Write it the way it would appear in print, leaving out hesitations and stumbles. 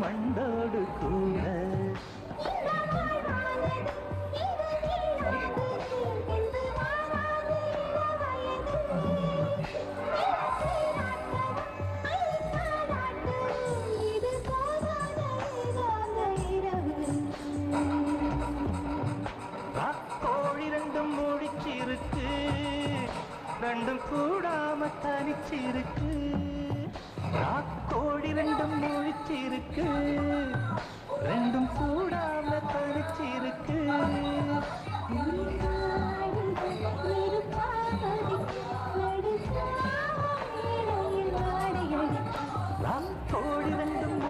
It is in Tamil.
மண்டோடு கூட கோழி ரெண்டும் முடிச்சிருக்கு ரெண்டும் கூடாம தனிச்சிருக்கு கோழி ரெண்டும் முடிச்சிருக்கு ரெண்டு